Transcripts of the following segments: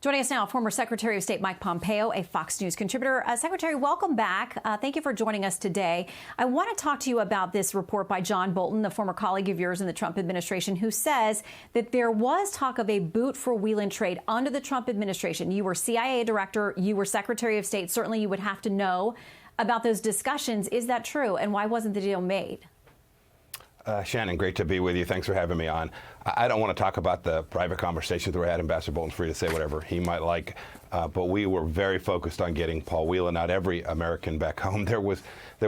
Joining us now, former Secretary of State Mike Pompeo, a Fox News contributor. Secretary, welcome back. Thank you for joining us today. I want to talk to you about this report by John Bolton, the former colleague of yours in the Trump administration, who says that there was talk of a boot for Whelan trade under the Trump administration. You were CIA director, you were Secretary of State. Certainly you would have to know about those discussions. Is that true? And why wasn't the deal made? Shannon, great to be with you. Thanks for having me on. I don't want to talk about the private conversations that we had. Ambassador Bolton's free to say whatever he might like, but we were very focused on getting Paul Whelan, not every American, back home. There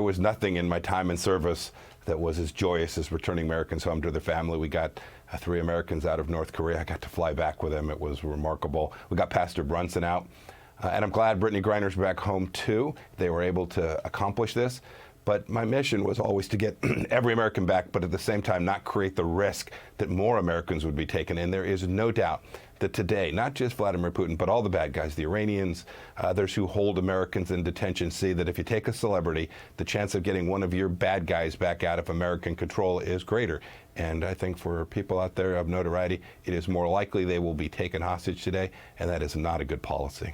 was nothing in my time in service that was as joyous as returning Americans home to their family. We got 3 Americans out of North Korea. I got to fly back with them. It was remarkable. We got Pastor Brunson out, and I'm glad Brittney Griner's back home too. They were able to accomplish this. But my mission was always to get every American back, but at the same time not create the risk that more Americans would be taken. And there is no doubt that today, not just Vladimir Putin, but all the bad guys, the Iranians, others who hold Americans in detention, see that if you take a celebrity, the chance of getting one of your bad guys back out of American control is greater. And I think for people out there of notoriety, it is more likely they will be taken hostage today, and that is not a good policy.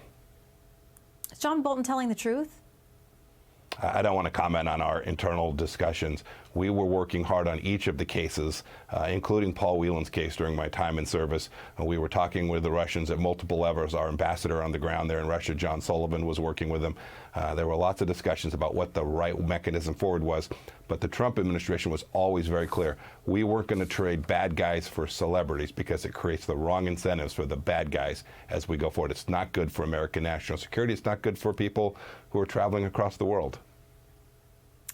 Is John Bolton telling the truth? I don't want to comment on our internal discussions. We were working hard on each of the cases, including Paul Whelan's case during my time in service. We were talking with the Russians at multiple levels. Our ambassador on the ground there in Russia, John Sullivan, was working with them. There were lots of discussions about what the right mechanism forward was, but the Trump administration was always very clear. We weren't going to trade bad guys for celebrities because it creates the wrong incentives for the bad guys as we go forward. It's not good for American national security. It's not good for people who are traveling across the world.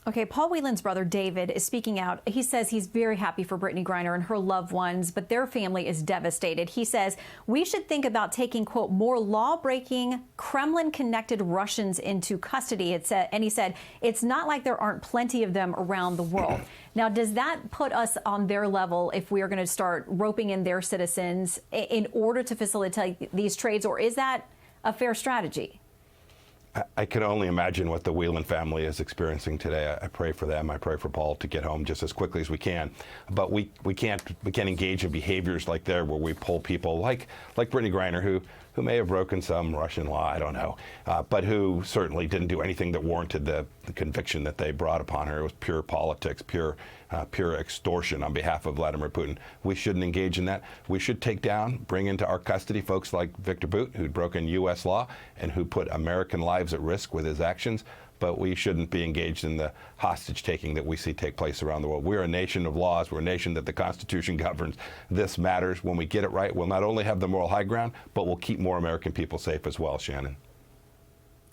Okay, Paul Whelan's brother, David, is speaking out. He says he's very happy for Brittney Griner and her loved ones, but their family is devastated. He says we should think about taking, quote, more law-breaking, Kremlin-connected Russians into custody. And he said, it's not like there aren't plenty of them around the world. Now, does that put us on their level if we are going to start roping in their citizens in order to facilitate these trades, or is that a fair strategy? I can only imagine what the Whelan family is experiencing today. I pray for them. I pray for Paul to get home just as quickly as we can. But we can't engage in behaviors like there where we pull people like Brittney Griner, who may have broken some Russian law, I don't know, but who certainly didn't do anything that warranted the conviction that they brought upon her. It was pure politics, pure extortion on behalf of Vladimir Putin. We shouldn't engage in that. We should take down, bring into our custody folks like Viktor Bout, who'd broken U.S. law and who put American lives at risk with his actions. But we shouldn't be engaged in the hostage taking that we see take place around the world. We're a nation of laws. We're a nation that the Constitution governs. This matters. When we get it right, we'll not only have the moral high ground, but we'll keep more American people safe as well, Shannon.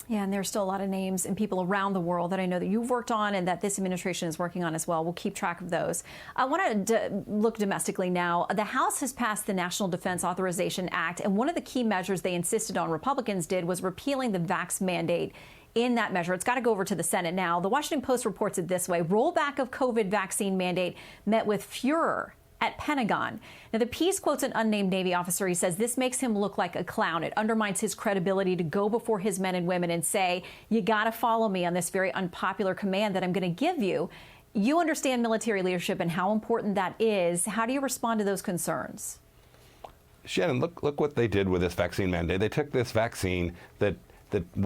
Yeah, and there's still a lot of names and people around the world that I know that you've worked on and that this administration is working on as well. We'll keep track of those. I want to look domestically now. The House has passed the National Defense Authorization Act, and one of the key measures they insisted on, Republicans did, was repealing the vax mandate. In that measure, it's got to go over to the Senate now. The Washington Post reports it this way. Rollback of COVID vaccine mandate met with furor at Pentagon. Now, the piece quotes an unnamed Navy officer. He says this makes him look like a clown. It undermines his credibility to go before his men and women and say, you got to follow me on this very unpopular command that I'm going to give you. You understand military leadership and how important that is. How do you respond to those concerns? Shannon, look what they did with this vaccine mandate. They took this vaccine that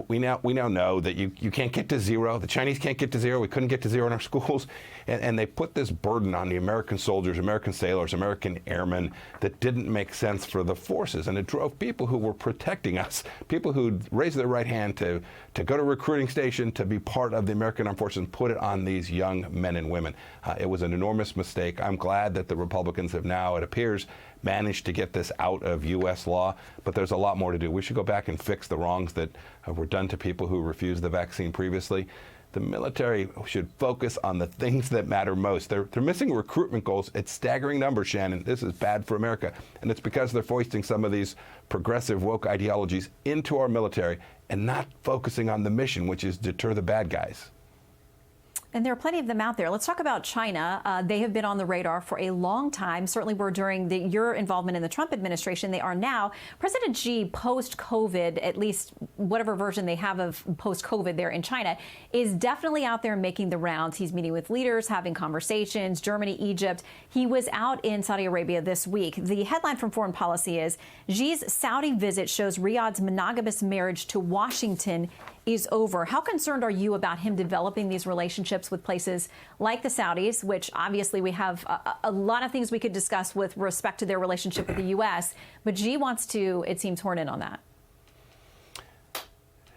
we now know that you can't get to zero. The Chinese can't get to zero. We couldn't get to zero in our schools. And they put this burden on the American soldiers, American sailors, American airmen that didn't make sense for the forces. And it drove people who were protecting us, people who raised their right hand to go to a recruiting station, to be part of the American Armed Forces, and put it on these young men and women. It was an enormous mistake. I'm glad that the Republicans have now, it appears, managed to get this out of U.S. law, but there's a lot more to do. We should go back and fix the wrongs that were done to people who refused the vaccine previously. The military should focus on the things that matter most. They're missing recruitment goals at staggering numbers, Shannon. This is bad for America, and it's because they're foisting some of these progressive woke ideologies into our military and not focusing on the mission, which is deter the bad guys. And there are plenty of them out there. Let's talk about China. They have been on the radar for a long time. Certainly were during your involvement in the Trump administration. They are now. President Xi, post-COVID, at least whatever version they have of post-COVID there in China, is definitely out there making the rounds. He's meeting with leaders, having conversations, Germany, Egypt. He was out in Saudi Arabia this week. The headline from Foreign Policy is, Xi's Saudi visit shows Riyadh's monogamous marriage to Washington is over. How concerned are you about him developing these relationships with places like the Saudis, which obviously we have a lot of things we could discuss with respect to their relationship with the U.S., but Xi wants to, it seems, horn in on that.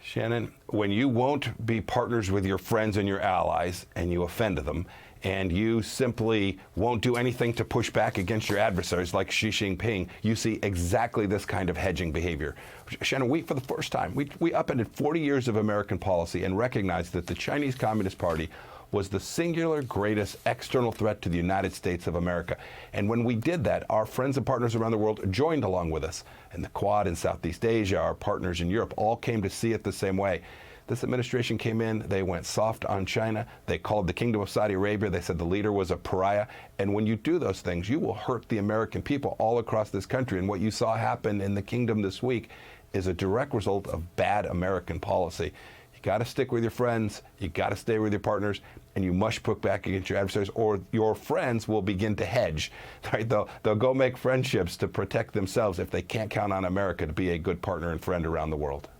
Shannon, when you won't be partners with your friends and your allies and you offend them, and you simply won't do anything to push back against your adversaries like Xi Jinping, you see exactly this kind of hedging behavior. Shannon, we, for the first time, we upended 40 years of American policy and recognized that the Chinese Communist Party was the singular greatest external threat to the United States of America. And when we did that, our friends and partners around the world joined along with us. And the Quad in Southeast Asia, our partners in Europe, all came to see it the same way. This administration came in, they went soft on China, they called the Kingdom of Saudi Arabia, they said the leader was a pariah. And when you do those things, you will hurt the American people all across this country. And what you saw happen in the kingdom this week is a direct result of bad American policy. You got to stick with your friends, you got to stay with your partners, and you must push back against your adversaries, or your friends will begin to hedge. Right? They'll go make friendships to protect themselves if they can't count on America to be a good partner and friend around the world.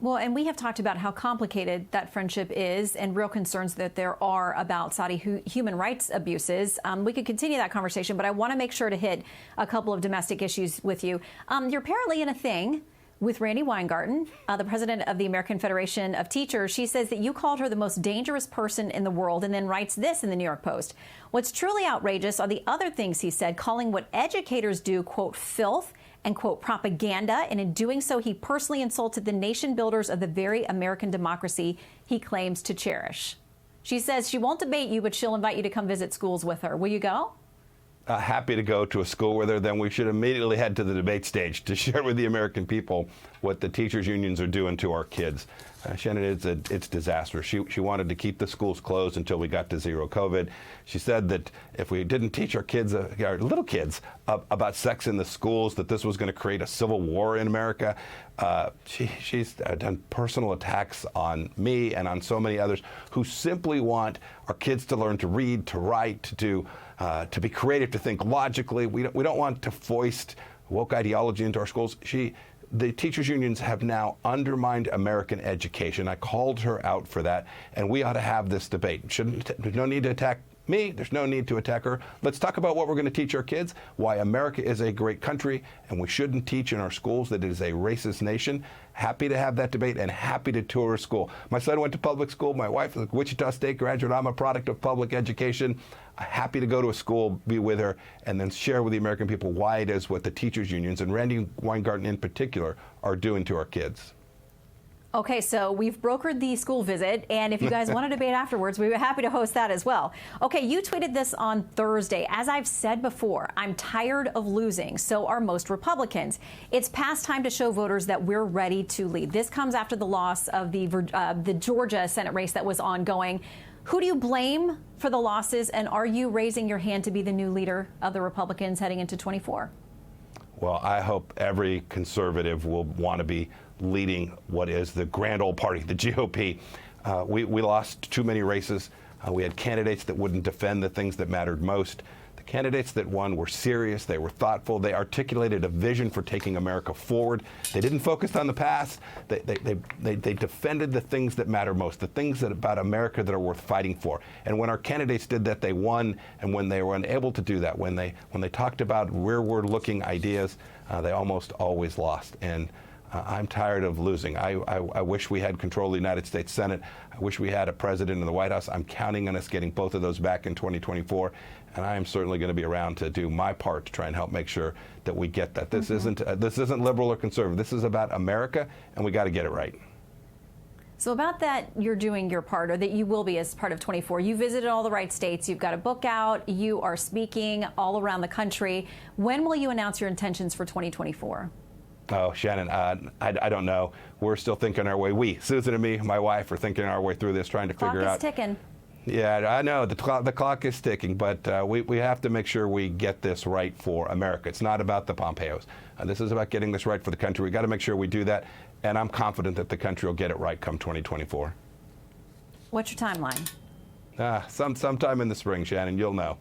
Well, and we have talked about how complicated that friendship is and real concerns that there are about Saudi human rights abuses. We could continue that conversation, but I want to make sure to hit a couple of domestic issues with you. You're apparently in a thing with Randi Weingarten, the president of the American Federation of Teachers. She says that you called her the most dangerous person in the world, and then writes this in the New York Post. What's truly outrageous are the other things he said, calling what educators do, quote, filth, and, quote, propaganda, and in doing so, he personally insulted the nation builders of the very American democracy he claims to cherish. She says she won't debate you, but she'll invite you to come visit schools with her. Will you go? Happy to go to a school with her. Then we should immediately head to the debate stage to share with the American people what the teachers' unions are doing to our kids. Shannon, it's disastrous. She wanted to keep the schools closed until we got to zero COVID. She said that if we didn't teach our kids, our little kids, about sex in the schools, that this was going to create a civil war in America. She's done personal attacks on me and on so many others who simply want our kids to learn to read, to write, to be creative, to think logically. We don't want to foist woke ideology into our schools. The teachers' unions have now undermined American education. I called her out for that, and we ought to have this debate. There's no need to attack me. There's no need to attack her. Let's talk about what we're going to teach our kids, why America is a great country, and we shouldn't teach in our schools that it is a racist nation. Happy to have that debate and happy to tour a school. My son went to public school. My wife is a Wichita State graduate. I'm a product of public education. Happy to go to a school, be with her, and then share with the American people why it is what the teachers' unions, and Randi Weingarten in particular, are doing to our kids. Okay, so we've brokered the school visit, and if you guys want to debate afterwards, we'd be happy to host that as well. Okay, you tweeted this on Thursday. As I've said before, I'm tired of losing. So are most Republicans. It's past time to show voters that we're ready to lead. This comes after the loss of the Georgia Senate race that was ongoing. Who do you blame for the losses, and are you raising your hand to be the new leader of the Republicans heading into 24? Well, I hope every conservative will want to be leading what is the grand old party, the GOP. We lost too many races. We had candidates that wouldn't defend the things that mattered most. The candidates that won were serious, they were thoughtful, they articulated a vision for taking America forward. They didn't focus on the past. They defended the things that matter most, the things about America that are worth fighting for. And when our candidates did that, they won. And when they were unable to do that, when they talked about rearward-looking ideas, they almost always lost. And I'm tired of losing. I wish we had control of the United States Senate. I wish we had a president in the White House. I'm counting on us getting both of those back in 2024. And I am certainly going to be around to do my part to try and help make sure that we get that. This isn't liberal or conservative. This is about America, and we got to get it right. So about that, you're doing your part, or that you will be as part of 24. You visited all the right states. You've got a book out. You are speaking all around the country. When will you announce your intentions for 2024? Oh, Shannon, I don't know. We're still thinking our way. Susan and me, my wife, are thinking our way through this, trying to figure out. Clock is ticking. Yeah, I know the clock is ticking, but we have to make sure we get this right for America. It's not about the Pompeos. This is about getting this right for the country. We got to make sure we do that, and I'm confident that the country will get it right come 2024. What's your timeline? Sometime in the spring, Shannon. You'll know.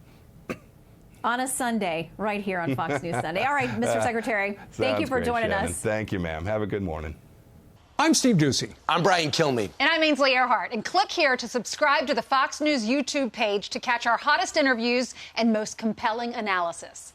On a Sunday, right here on Fox News Sunday. All right, Mr. Secretary, thank you for joining us. Thank you, ma'am. Have a good morning. I'm Steve Doocy. I'm Brian Kilmeade. And I'm Ainsley Earhart. And click here to subscribe to the Fox News YouTube page to catch our hottest interviews and most compelling analysis.